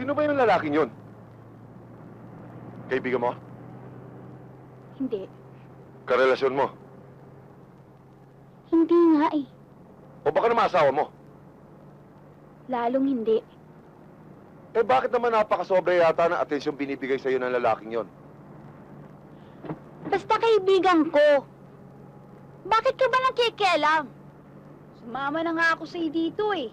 Sino ba yung lalaking yun? Kaibigan mo? Hindi. Karelasyon mo? Hindi nga eh. O baka naman asawa mo? Lalong hindi. Eh bakit naman napakasobra yata ng atensyon binibigay sa'yo ng lalaking yon? Basta kaibigan ko. Bakit ka ba nakikialam? Sumama na nga ako sa'yo dito eh.